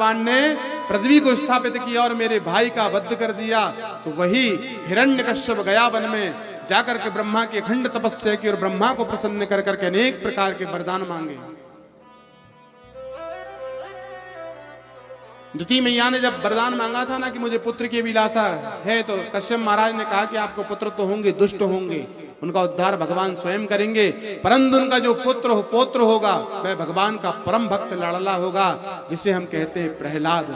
भगवान ने पृथ्वी को स्थापित किया और मेरे भाई का वध कर दिया। तो वही हिरण्यकश्यप गया वन में जाकर के ब्रह्मा की अखंड तपस्या की और ब्रह्मा को प्रसन्न कर करके अनेक प्रकार के वरदान मांगे। द्वितीय मैया ने जब वरदान मांगा था ना कि मुझे पुत्र की अभिलाषा है, तो कश्यप महाराज ने कहा कि आपको पुत्र तो होंगे, दुष्ट होंगे, उनका उद्धार भगवान स्वयं करेंगे, परंतु उनका जो पौत्र होगा वह भगवान का परम भक्त लाडला होगा, जिसे हम कहते हैं प्रहलाद।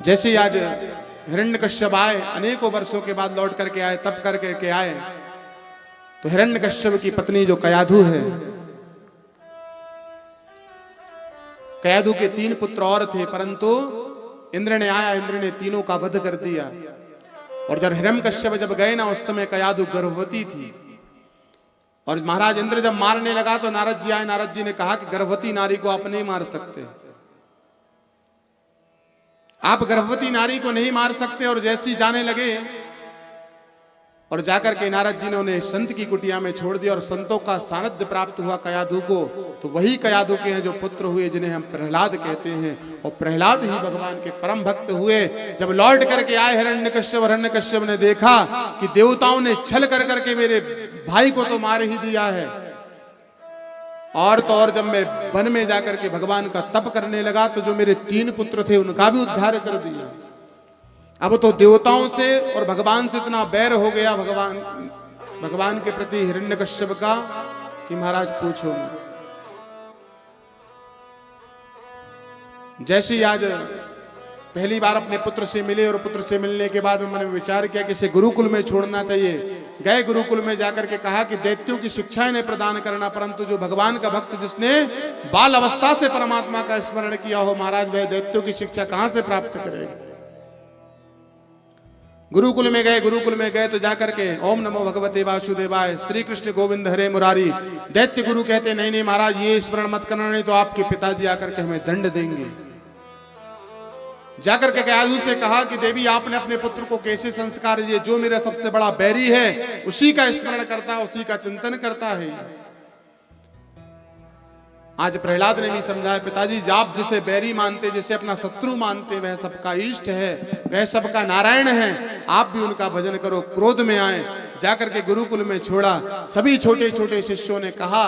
जैसे आज हिरण्यकश्यप आए, अनेकों वर्षों के बाद लौट करके आए, तप करके आए, तो हिरण्यकश्यप की पत्नी जो कयाधु है, कयाधु के 3 पुत्र और थे, परंतु इंद्र ने आया, इंद्र ने तीनों का वध कर दिया। और जब हिरण्यकश्यप जब गए ना, उस समय कयाधु गर्भवती थी। और महाराज इंद्र जब मारने लगा तो नारद जी आए, नारद जी ने कहा कि गर्भवती नारी को आप नहीं मार सकते, आप गर्भवती नारी को नहीं मार सकते। और जैसी जाने लगे और जाकर के नारद जी ने उन्हें संत की कुटिया में छोड़ दिया और संतों का सानिध्य प्राप्त हुआ कयाधु को। तो वही कयाधु के हैं जो पुत्र हुए, जिन्हें हम प्रहलाद कहते हैं। और प्रहलाद ही भगवान के परम भक्त हुए। जब लौट करके आए हिरण्यकश्यप ने देखा कि देवताओं ने छल कर करके मेरे भाई को तो मार ही दिया है, और तो और जब मैं वन में जाकर के भगवान का तप करने लगा तो जो मेरे 3 पुत्र थे उनका भी उद्धार कर दिया। अब तो देवताओं से और भगवान से इतना बैर हो गया भगवान के प्रति हिरण्यकश्यप का कि महाराज पूछो मत। जैसे आज पहली बार अपने पुत्र से मिले और पुत्र से मिलने के बाद मैंने विचार किया कि इसे गुरुकुल में छोड़ना चाहिए। गए गुरुकुल में जाकर के कहा कि दैत्यों की शिक्षाएं ने प्रदान करना, परंतु जो भगवान का भक्त जिसने बाल अवस्था से परमात्मा का स्मरण किया हो, महाराज वह दैत्यों की शिक्षा कहां से प्राप्त करेगा। गुरुकुल में गए तो जाकर के ओम नमो भगवते वासुदेवाय, श्री कृष्ण गोविंद हरे मुरारी। दैत्य गुरु कहते नहीं महाराज ये स्मरण मत करना, नहीं तो आपके पिताजी आकर के हमें दंड देंगे। जाकर के कयाधु से कहा कि देवी आपने अपने पुत्र को कैसे संस्कार दिए, जो मेरा सबसे बड़ा बैरी है उसी का स्मरण करता है, उसी का चिंतन करता है। आज प्रहलाद ने भी समझाया, पिताजी आप जिसे बैरी मानते, जिसे अपना शत्रु मानते, वह सबका इष्ट है, वह सबका नारायण है, आप भी उनका भजन करो। क्रोध में आए, जाकर के गुरुकुल में छोड़ा। सभी छोटे छोटे शिष्यों ने कहा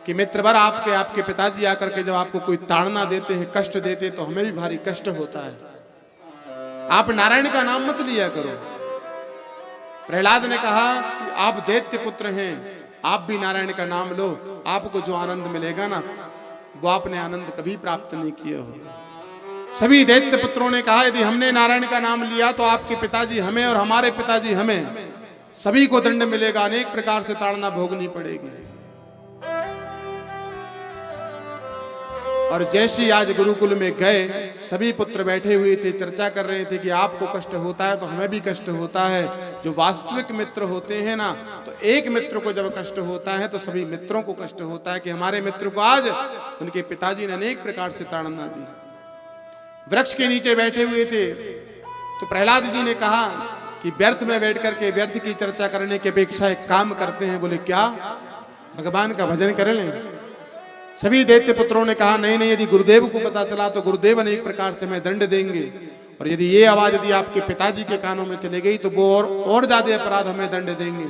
कि मित्रवर आपके पिताजी आकर के जब आपको कोई ताड़ना देते हैं, कष्ट देते, तो हमें भी भारी कष्ट होता है, आप नारायण का नाम मत लिया करो। प्रहलाद ने कहा कि आप दैत्य पुत्र हैं, आप भी नारायण का नाम लो, आपको जो आनंद मिलेगा ना वो आपने आनंद कभी प्राप्त नहीं किया हो। सभी दैत्य पुत्रों ने कहा यदि हमने नारायण का नाम लिया तो आपके पिताजी हमें और हमारे पिताजी हमें, सभी को दंड मिलेगा, अनेक प्रकार से ताड़ना भोगनी पड़ेगी। और जैसे आज गुरुकुल में गए, सभी पुत्र बैठे हुए थे, चर्चा कर रहे थे कि आपको कष्ट होता है तो हमें भी कष्ट होता है। जो वास्तविक मित्र होते हैं ना, तो एक मित्र को जब कष्ट होता है तो सभी मित्रों को कष्ट होता है कि हमारे मित्र को आज उनके पिताजी ने अनेक प्रकार से ताड़ना दी। वृक्ष के नीचे बैठे हुए थे तो प्रहलाद जी ने कहा कि व्यर्थ में बैठ करके व्यर्थ की चर्चा करने की अपेक्षा एक काम करते हैं। बोले क्या? भगवान का भजन कर लें। सभी दैत्य पुत्रों ने कहा नहीं, यदि गुरुदेव को पता चला तो गुरुदेव अनेक प्रकार से हमें दंड देंगे, और यदि ये आवाज यदि आपके पिताजी के कानों में चली गई तो वो और ज्यादा अपराध हमें दंड देंगे।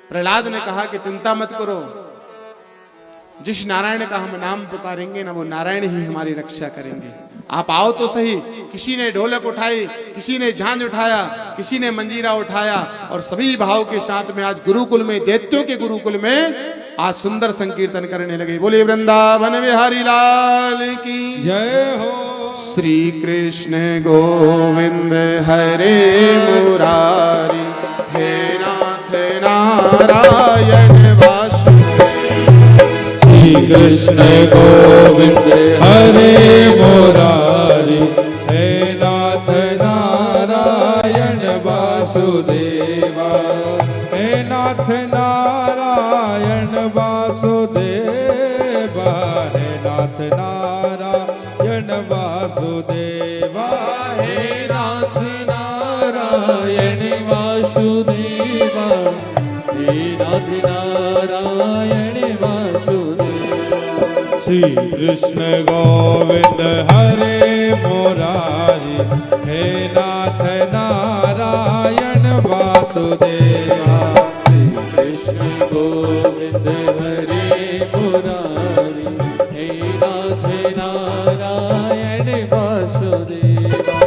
प्रहलाद ने कहा कि चिंता मत करो, जिस नारायण का हम नाम पुकारेंगे ना, वो नारायण ही हमारी रक्षा करेंगे। आप आओ तो सही। किसी ने ढोलक उठाई, किसी ने झांझ उठाया, किसी ने मंजीरा उठाया, और सभी भाव के साथ में आज गुरुकुल में, दैत्यों के गुरुकुल में आज सुंदर संकीर्तन करने लगे। बोले वृंदावन बिहारी लाल की जय हो। श्री कृष्ण गोविंद हरे मुरारी, हे नाथ नारायण वासुदेव। श्री कृष्ण गोविंद हरे मुरारी, हे नाथ नारायण वासुदेवा। हे नाथ नारायण वासुदेवा, हे नाथ नारायण वासुदेवा। हे नाथ नारायण वासुदेवा, हे नाथ नारायण वासुदेवा। श्री कृष्ण गोविंद हरे मुरारी, हे नाथ नारायण वासुदेवा। श्री कृष्ण गोविंद हरे मुरारी, हे नाथ नारायण वासुदेवा।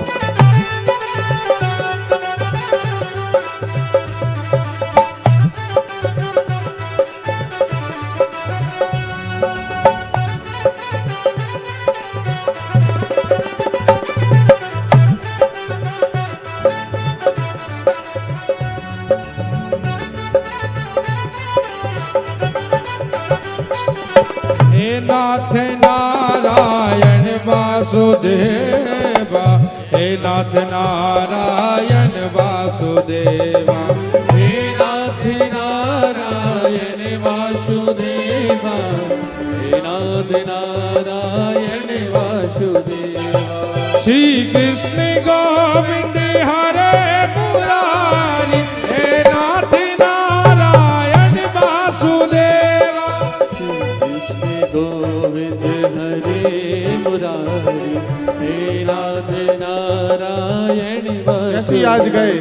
हे नाथ नारायण वासुदेवा, हे नाथ नारायण वासुदेवा। हे नाथ नारायण वासुदेवा, हे नाथ नारायण वासुदेवा। श्री कृष्ण गोविंद हरे मुरारी, हे नाथ नारायण वासुदेवा। कृष्ण गोविंद हरे मुरारी, हे नाथ नारायण जैसे ही आज गए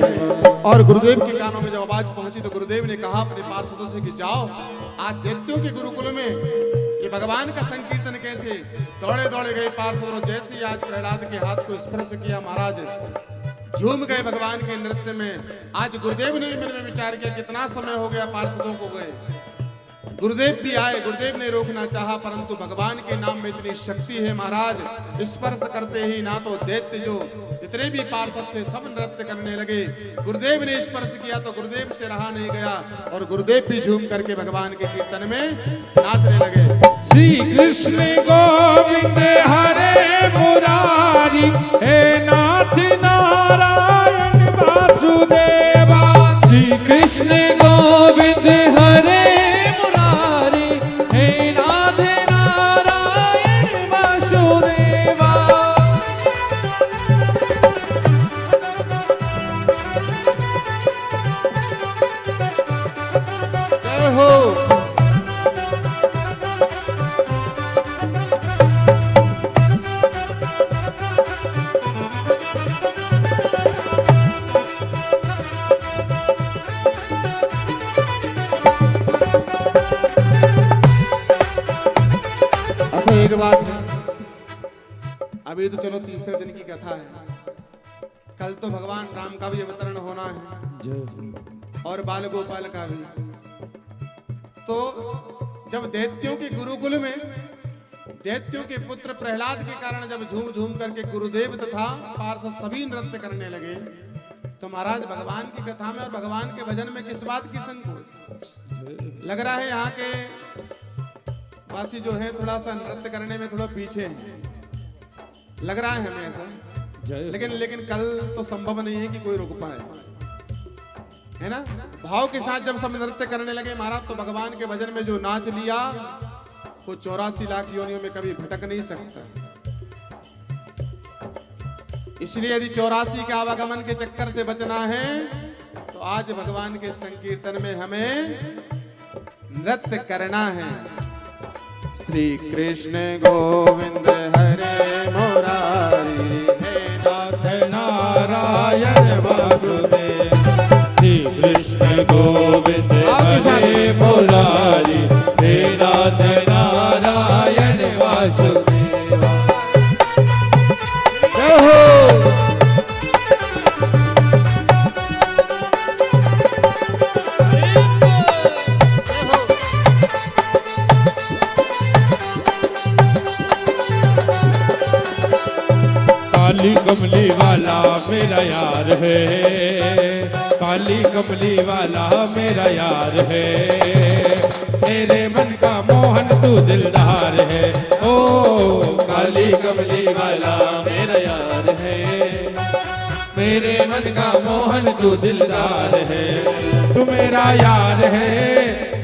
और गुरुदेव के कानों में जब आवाज पहुंची तो गुरुदेव ने कहा अपने पार्षदों से कि जाओ, आज दैत्यों के गुरुकुल में ये भगवान का संकीर्तन कैसे। दौड़े दौड़े गए पार्षदों, जैसे ही आज प्रहलाद के हाथ को स्पर्श किया महाराज झूम गए भगवान के नृत्य में। आज गुरुदेव ने भी मन में विचार किया कितना समय हो गया पार्षदों को गए। गुरुदेव भी आए, गुरुदेव ने रोकना चाहा, परंतु भगवान के नाम में इतनी शक्ति है महाराज, स्पर्श करते ही ना तो दैत्य जो जितने भी पार्षद थे सब नृत्य करने लगे। गुरुदेव ने स्पर्श किया तो गुरुदेव से रहा नहीं गया और गुरुदेव भी झूम करके भगवान के कीर्तन में नाचने लगे। श्री कृष्ण गोविंद हरे मुरारी, हे नाथ नारायण वासुदेवा। श्री कृष्ण गोविंद हरे मुरारी, हे नाथ नारायण वासुदेवा। जय हो। अच्छा एक बात है, अभी तो चलो तीसरे दिन की कथा है, कल तो भगवान राम का भी अवतरण होना है और बाल गोपाल का भी। तो जब दैत्यों के गुरुकुल में दैत्यों के पुत्र प्रहलाद के कारण जब झूम झूम करके गुरुदेव तथा पार्षद सभी नृत्य करने लगे, तो महाराज भगवान की कथा में और भगवान के भजन में किस बात की संकोच। लग रहा है यहाँ के वासी जो है थोड़ा सा नृत्य करने में थोड़ा पीछे है, लग रहा है हमें ऐसा। लेकिन कल तो संभव नहीं है कि कोई रुक पाए, है ना। भाव के साथ जब सब नृत्य करने लगे महाराज, तो भगवान के भजन में जो नाच लिया वो 84 लाख योनियों में कभी भटक नहीं सकता। इसलिए यदि 84 के आवागमन के चक्कर से बचना है तो आज भगवान के संकीर्तन में हमें नृत्य करना है। श्री कृष्ण गोविंद हरे मुरारी, हे नाथ नारायण वासुदेव। श्री कृष्ण गोविंद हरे मुरारी, हे नाथ नारायण वासुदेवा। जय हो। काली कमली वाला मेरा यार है, काली कमली वाला मेरा यार है। मेरे मन का मोहन तू दिलदार है, ओ काली कमली वाला मेरा यार है, मेरे मन का मोहन तू दिलदार है। तू मेरा यार है,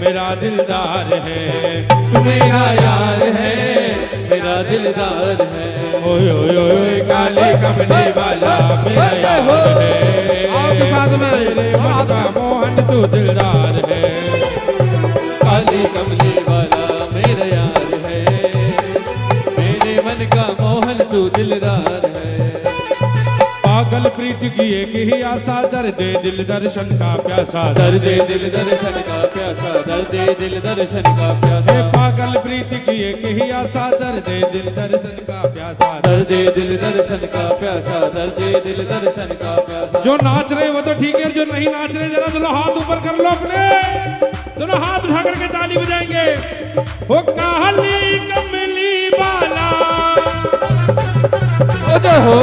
मेरा दिलदार है। तू मेरा यार है, मेरा दिलदार है। ओए ओए ओए काली कमली वाला मेरा यार है। आओ के साथ में मेरे मन का मोहन तू दिलदार है। काली कमली वाला मेरा यार है, दिलदार है। पागल प्रीत की एक ही आशा, दर्द दिल दर्शन का प्यासा, दर्द दिल दर्शन का प्यासा, दर्द दिल दर्शन का प्यासा। पागल प्रीत की एक ही आशा, दर्द दिल दर्शन का प्यासा, दर्द दिल दर्शन का प्यासा, दर्द दिल दर्शन का प्यासा। जो नाच रहे वो तो ठीक है, जो नहीं नाच रहे जरा दोनों हाथ ऊपर कर लो अपने, दोनों हाथ उठा करके ताली बजाएंगे। वो काली कमली वाला, हो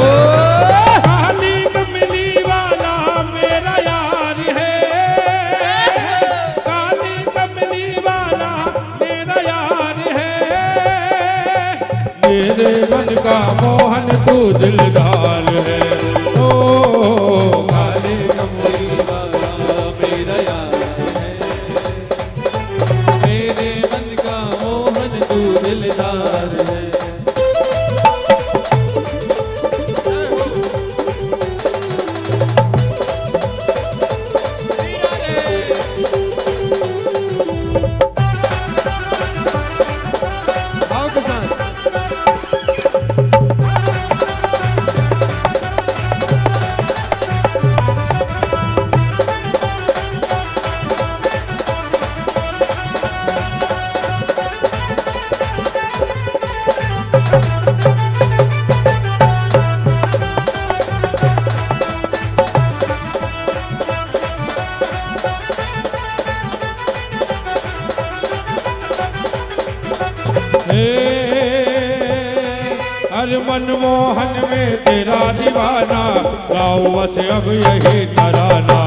काली कमली वाला मेरा यार है, काली कमली वाला मेरा यार है, मेरे मन का मोहन तू दिलदार है। ओ काली कमली वाला मेरा यार है, मेरे मन का मोहन तू दिलदार है। हर मनमोहन में तेरा दीवाना, गाँव बस अब यही तराना,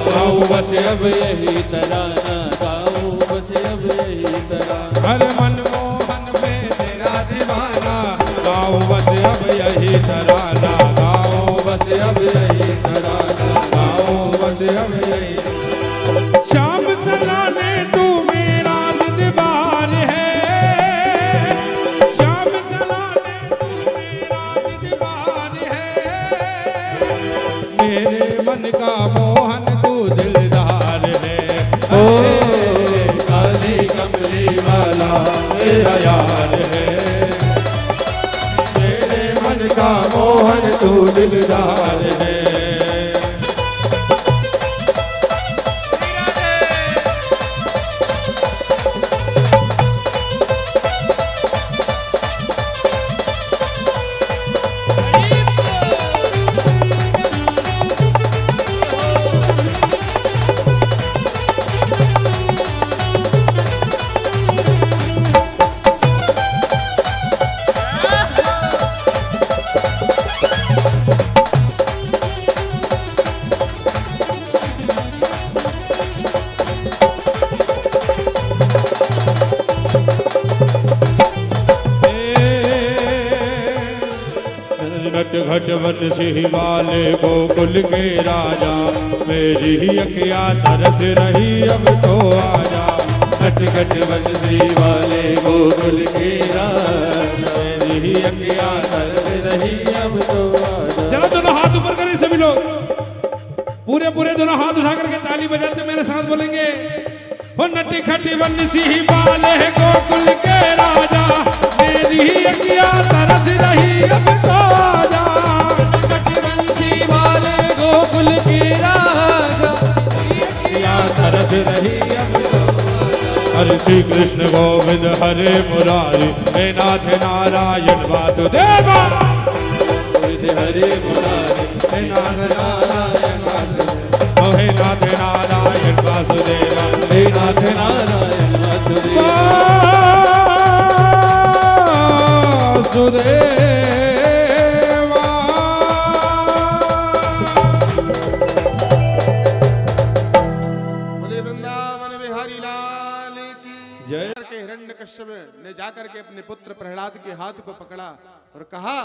गाँव बस अब यही तराना, गाँव बस अब यही तराना। हर मनमोहन में तेरा दीवाना, गाँव बस अब यही तराना, गाँव बस अब यही तराना, गाँव बस अब यही। श्याम सलाने तू मेरा दिलदार है, श्याम सलाने तू मेरा दिलदार है, मेरे मन का मोहन तू दिलदार है। ओ काली कमली वाला मेरा यार है, मेरे मन का मोहन तू दिलदार है। नट घट बंसी वाले गोकुल के राजा, मेरी ही अखियाँ तरस रही अब तो आजा। घट घट बंसी वाले गोकुल के राजा, मेरी ही अखियाँ तरस रही अब तो आजा। जरा दोनों हाथ ऊपर करें सभी लोग, पूरे पूरे दोनों हाथ उठा करके ताली बजाते मेरे साथ बोलेंगे। हो नटी खटी बंसी वाले गोकुल के राजा, मेरी ही अखियाँ तरस रही अब तो आजा। बंसी वाले गोकुल के राजा, अखियाँ तरस रही अब तो आजा। हरे श्री कृष्ण गोविंद हरे मुरारी, हे नाथ नारायण वासुदेव, हरे मुरारी, हे नाथ नारायण वासुदेव, हे नाथ नारायण वासुदेव, हे नाथ नारायण वासुदेव। वासुदेवा। बोले वृंदावन बिहारी लाल की जय। के हिरण्यकश्यप ने जाकर के अपने पुत्र प्रहलाद के हाथ को पकड़ा और कहा,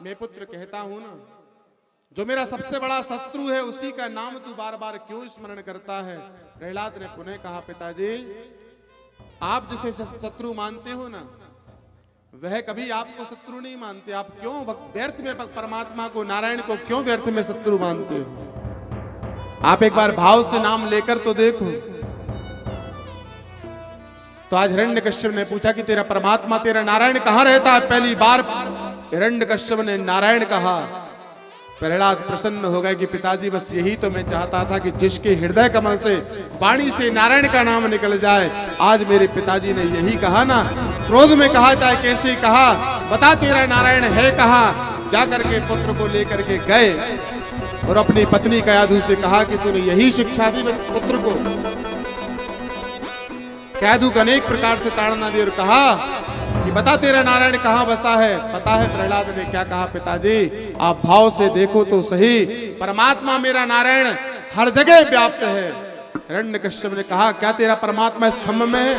मैं पुत्र कहता हूं ना, जो मेरा सबसे बड़ा शत्रु है उसी का नाम तू बार बार क्यों स्मरण करता है। प्रहलाद ने पुनः कहा, पिताजी आप जिसे शत्रु मानते हो ना, वह कभी आपको शत्रु नहीं मानते। आप क्यों व्यर्थ में परमात्मा को, नारायण को क्यों व्यर्थ में शत्रु मानते हो। आप एक बार भाव से नाम लेकर तो देखो। तो आज हिरण्यकश्यप ने पूछा कि तेरा परमात्मा, तेरा नारायण कहां रहता है। पहली बार हिरण्यकश्यप ने नारायण कहा। प्रहलाद प्रसन्न हो गए कि पिताजी बस यही तो मैं चाहता था कि जिसके हृदय कमल से वाणी से नारायण का नाम निकल जाए। आज मेरे पिताजी ने यही कहा ना, क्रोध में कहा चाहे कैसे कहा, बता तेरा नारायण है कहाँ। जाकर के पुत्र को लेकर के गए और अपनी पत्नी कयाधु से कहा कि तूने यही शिक्षा दी पुत्र को। कयाधु को अनेक प्रकार से ताड़ना दी और कहा कि बता तेरा नारायण कहाँ बसा है। पता है प्रहलाद ने क्या कहा, पिताजी आप भाव से देखो तो सही, परमात्मा मेरा नारायण हर जगह व्याप्त है। हिरण्यकश्यप ने कहा क्या तेरा परमात्मा इस खम्भ में है?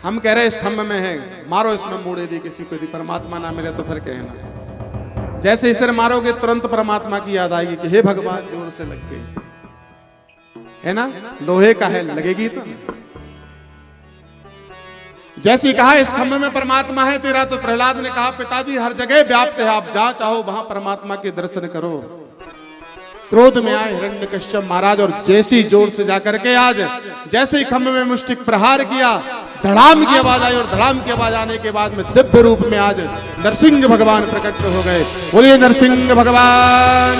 हम कह रहे इस खम्भ में है, मारो इसमें मूड़े दी किसी को, यदि परमात्मा ना मिले तो फिर कहना। जैसे इसे मारोगे तुरंत परमात्मा की याद आएगी कि हे भगवान जोर से लग गई, है ना, लोहे का है लगेगी तो। जैसे ही कहा इस खम्भ में परमात्मा है तेरा, तो प्रहलाद ने कहा पिताजी हर जगह व्याप्त है, आप जहां चाहो वहां परमात्मा के दर्शन करो। क्रोध में आए हिरण्यकश्यप महाराज और जैसी जोर से जाकर के आज जैसे ही खम्भ में मुष्टिक प्रहार किया, धड़ाम की आवाज आई और धड़ाम की आवाज आने के बाद में दिव्य रूप में आज नरसिंह भगवान प्रकट हो गए। बोलिए नरसिंह भगवान।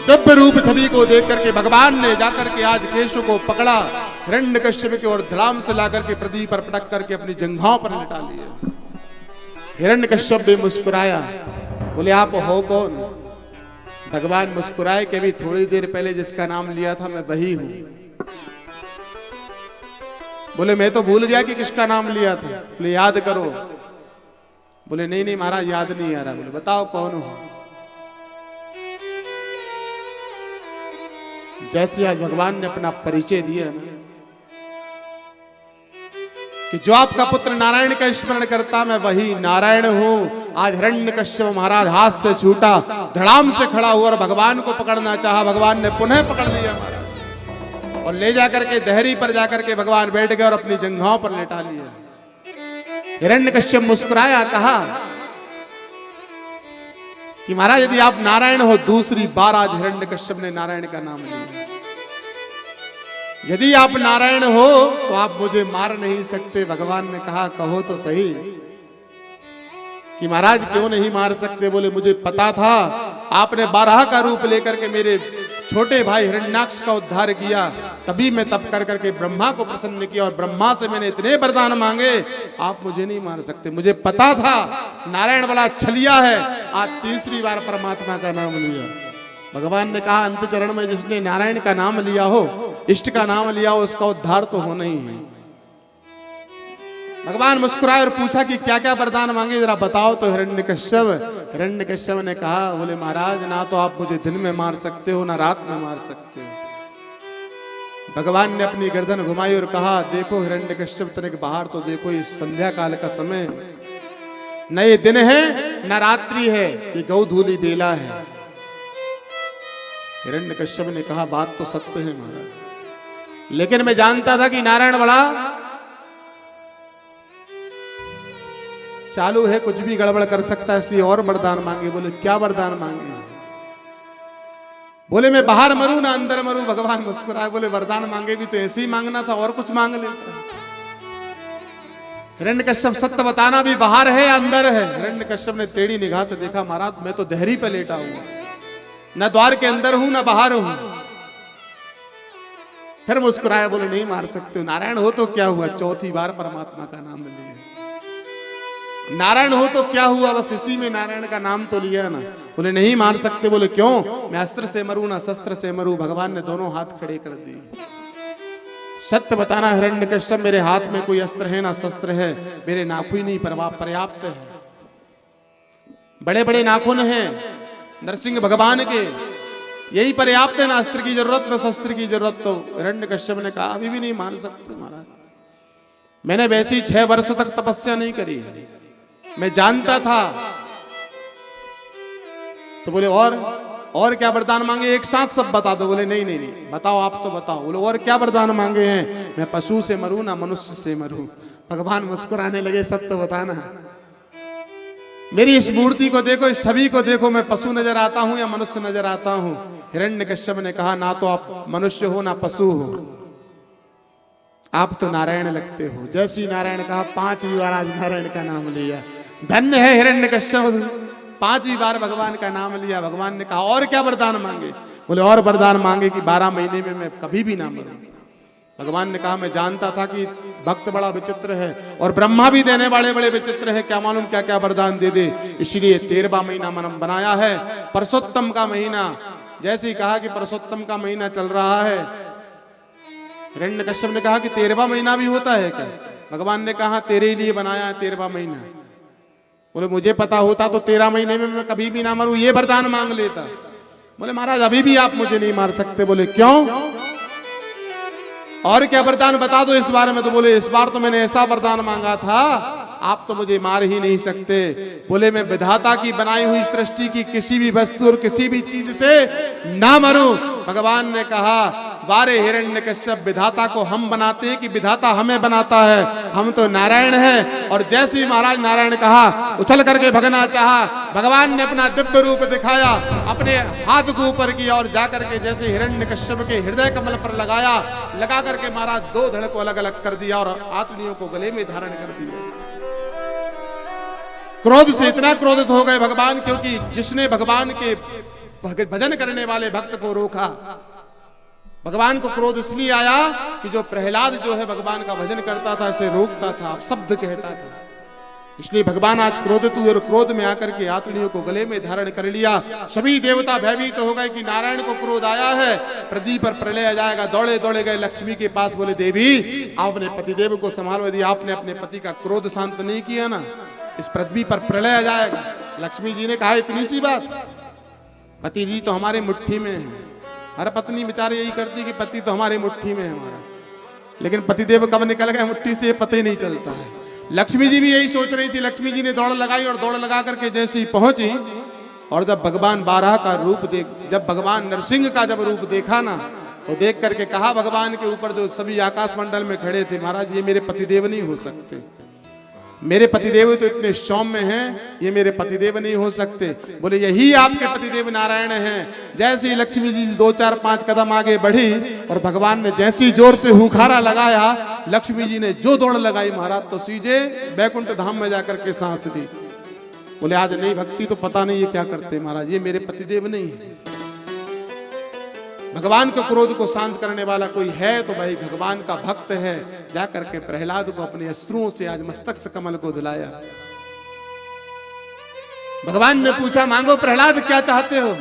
दिव्य रूप छवि को देख करके भगवान ने जाकर के आज केशव को पकड़ा, हिरण्यकश्यप की ओर धड़ाम से लाकर के प्रदीप पर पटक करके अपनी जंघाओं पर लिटा लिया। हिरण्यकश्यप भी मुस्कुराया, बोले आप हो कौन? भगवान मुस्कुराए के भी थोड़ी देर पहले जिसका नाम लिया था मैं वही हूं। बोले मैं तो भूल गया कि किसका नाम लिया था। बोले याद करो। बोले नहीं नहीं महाराज याद नहीं आ रहा। बोले बताओ कौन हो? जैसे आज भगवान ने अपना परिचय दिया ना कि जो आपका पुत्र नारायण का स्मरण करता मैं वही नारायण हूं। आज हिरण्यकश्यप महाराज हाथ से छूटा, धड़ाम से खड़ा हुआ और भगवान को पकड़ना चाहा। भगवान ने पुनः पकड़ लिया महाराज और ले जाकर के दहरी पर जाकर के भगवान बैठ गए और अपनी जंघाओं पर लेटा लिया। हिरण्यकश्यप मुस्कुराया, कहा कि महाराज यदि आप नारायण हो। दूसरी बार आज हिरण्यकश्यप ने नारायण का नाम लिया। यदि आप नारायण हो तो आप मुझे मार नहीं सकते। भगवान ने कहा कहो तो सही कि महाराज क्यों नहीं मार सकते? बोले मुझे पता था आपने बारह का रूप लेकर के मेरे छोटे भाई हिरण्याक्ष का उद्धार किया, तभी मैं तप कर करके ब्रह्मा को प्रसन्न किया और ब्रह्मा से मैंने इतने वरदान मांगे, आप मुझे नहीं मार सकते। मुझे पता था नारायण वाला छलिया है। आज तीसरी बार परमात्मा का नाम लिया। भगवान ने कहा अंत चरण में जिसने नारायण का नाम लिया हो, इष्ट का नाम लिया हो, उसका उद्धार तो होना ही है। भगवान मुस्कुराए और पूछा कि क्या क्या वरदान मांगे जरा बताओ तो। हिरण्यकश्यप ने कहा, बोले महाराज ना तो आप मुझे दिन में मार सकते हो ना रात में मार सकते हो। भगवान ने अपनी गर्दन घुमाई और कहा देखो हिरण्यकश्यप तनिक बाहर तो देखो, ये संध्या काल का समय न ये दिन है न रात्रि है, ये गौधूली बेला है। हिरण्यकश्यप ने कहा बात तो सत्य है महाराज, लेकिन मैं जानता था कि नारायण बड़ा चालू है, कुछ भी गड़बड़ कर सकता है, इसलिए और वरदान मांगे। बोले क्या वरदान मांगे? बोले मैं बाहर मरूं ना अंदर मरूं। भगवान मुस्कुराए, बोले वरदान मांगे भी तो ऐसे ही मांगना था, और कुछ मांग लेता। हिरण्यकश्यप सत्य बताना भी बाहर है अंदर है। हिरण्यकश्यप ने टेढ़ी निगाह से देखा, महाराज मैं तो दहरी पे लेटा हूं, न द्वार के अंदर हूं न बाहर हूं। फिर मुस्कुराया, बोले नहीं मार सकते। नारायण हो तो क्या हुआ, चौथी बार परमात्मा का नाम लिया। नारायण हो तो क्या हुआ, बस इसी में नारायण का नाम तो लिया ना। बोले नहीं मार सकते। बोले क्यों? मैं अस्त्र से मरूं ना शस्त्र से मरूं। भगवान ने दोनों हाथ खड़े कर दिए। सत्य बताना हिरण्यकश्यप, मेरे हाथ में कोई अस्त्र है ना शस्त्र है, मेरे नाखून ही पर्याप्त है। बड़े बड़े नाखून हैं नरसिंह भगवान के, यही पर्याप्त है ना, अस्त्र की जरूरत ना शस्त्र की जरूरत। तो हिरण्यकश्यप ने कहा अभी भी नहीं मार सकते महाराज, मैंने वैसी 6 वर्ष तक तपस्या नहीं करी, मैं जानता था। तो बोले और क्या वरदान मांगे, एक साथ सब बता दो। बोले नहीं नहीं नहीं बताओ, आप तो बताओ। बोले और क्या वरदान मांगे हैं? मैं पशु से मरूं ना मनुष्य से मरूं। भगवान मुस्कुराने लगे, सब तो बताना। मेरी इस मूर्ति को देखो, इस छवि को देखो, मैं पशु नजर आता हूं या मनुष्य नजर आता हूं? हिरण्यकश्यप ने कहा ना तो आप मनुष्य हो ना पशु हो, आप तो नारायण लगते हो। जैसे ही नारायण कहा 5वीं बार आज नारायण का नाम लिया। धन्य है हिरण्यकश्यप, 5वीं बार भगवान का नाम लिया। भगवान ने कहा और क्या वरदान मांगे? बोले और वरदान मांगे कि 12 महीने में मैं कभी भी ना मरूं। भगवान ने कहा मैं जानता था कि भक्त बड़ा विचित्र है और ब्रह्मा भी देने वाले बड़े विचित्र है, क्या मालूम क्या क्या वरदान दे दे। इसलिए 13वां महीना मन बनाया है, परसोत्तम का महीना। जैसे ही कहा कि परसोत्तम का महीना चल रहा है, हिरण्यकश्यप ने कहा कि 13वां महीना भी होता है क्या? भगवान ने कहा तेरे लिए बनाया है 13वां महीना। बोले मुझे पता होता तो 13 महीने में मैं कभी भी ना मरूं, ये वरदान मांग लेता। बोले महाराज अभी भी आप मुझे नहीं मार सकते। बोले क्यों? और क्या वरदान बता दो इस बार में। तो बोले इस बार तो मैंने ऐसा वरदान मांगा था, आप तो मुझे मार ही नहीं सकते। बोले मैं विधाता की बनाई हुई सृष्टि की किसी भी वस्तु और किसी भी चीज से ना मरूं। भगवान ने कहा वारे हिरण्यकश्यप, विधाता को हम बनाते हैं कि विधाता हमें बनाता है? हम तो नारायण हैं। और जैसे ही महाराज नारायण कहा, उछल करके भगना चाहा। भगवान ने अपना दिव्य रूप दिखाया, अपने हाथ को ऊपर किया और जाकर के जैसे हिरण्यकश्यप के हृदय कमल पर लगाया, लगा करके महाराज 2 धड़ को अलग अलग कर दिया और आत्मियों को गले में धारण कर दिया। क्रोध से इतना क्रोधित हो गए भगवान, क्योंकि जिसने भगवान के भजन करने वाले भक्त को रोका। भगवान को क्रोध इसलिए आया कि जो प्रहलाद जो है भगवान का भजन करता था, इसे रोकता था, शब्द कहता था। इसलिए भगवान आज क्रोधित हुए और क्रोध में आकर के आत्मियों को गले में धारण कर लिया। सभी देवता भयभीत हो गए कि नारायण को क्रोध आया है, पृथ्वी पर प्रलय आ जाएगा। दौड़े दौड़े गए लक्ष्मी के पास, बोले देवी आपने पतिदेव को संभालो, यदि आपने अपने पति का क्रोध शांत नहीं किया ना, इस पृथ्वी पर प्रलय आ जाएगा। लक्ष्मी जी ने कहा इतनी सी बात, पति जी तो हमारे मुट्ठी में है। हर पत्नी बेचारे यही करती कि पति तो हमारी मुट्ठी में है हमारा, लेकिन पतिदेव कब निकल गए मुट्ठी से ये पता ही नहीं चलता है। लक्ष्मी जी भी यही सोच रही थी। लक्ष्मी जी ने दौड़ लगाई और दौड़ लगा करके जैसे ही पहुंची, और जब भगवान बारह का रूप जब भगवान नरसिंह का जब रूप देखा ना, तो देख करके कहा भगवान के ऊपर जो सभी आकाश मंडल में खड़े थे, महाराज ये मेरे पतिदेव नहीं हो सकते। मेरे पतिदेव तो इतने सौम्य हैं, ये मेरे पतिदेव नहीं हो सकते। बोले यही आपके पतिदेव नारायण हैं। जैसे ही लक्ष्मी जी 2-4-5 कदम आगे बढ़ी और भगवान ने जैसी जोर से हुंकारा लगाया, लक्ष्मी जी ने जो दौड़ लगाई महाराज, तो सीधे बैकुंठ धाम में जाकर के सांस दी। बोले आज नहीं भक्ति तो पता नहीं ये क्या करते महाराज, ये मेरे पतिदेव नहीं है। भगवान के क्रोध को शांत करने वाला कोई है तो भाई भगवान का भक्त है। जाकर के प्रहलाद को अपने अश्रुओं से आज मस्तक से कमल को धुलाया। भगवान ने पूछा मांगो प्रहलाद क्या चाहते हो,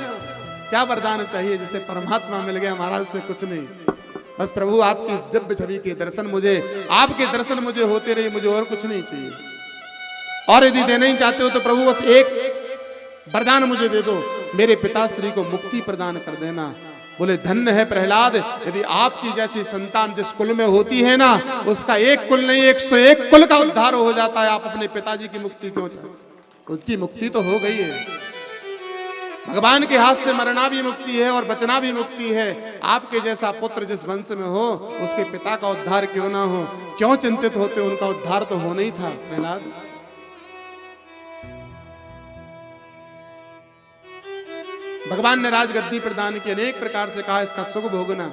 क्या वरदान चाहिए? जिसे परमात्मा मिल गया महाराज से कुछ नहीं, बस प्रभु आपकी इस दिव्य छवि के दर्शन मुझे, आपके दर्शन मुझे होते रहे, मुझे और कुछ नहीं चाहिए। और यदि देना ही चाहते हो तो प्रभु बस एक वरदान मुझे दे दो, मेरे पिताश्री को मुक्ति प्रदान कर देना। बोले धन्य है प्रहलाद, यदि आपकी जैसी संतान जिस कुल में होती है ना, उसका एक कुल नहीं 101 कुल का उद्धार हो जाता है। आप अपने पिताजी की मुक्ति क्यों चाहते? उसकी मुक्ति तो हो गई है। भगवान के हाथ से मरना भी मुक्ति है और बचना भी मुक्ति है। आपके जैसा पुत्र जिस वंश में हो, उसके पिता का उद्धार क्यों ना हो? क्यों चिंतित होते? उनका उद्धार तो होना ही था प्रहलाद। भगवान ने राजगद्दी प्रदान की, अनेक प्रकार से कहा इसका सुख भोगना।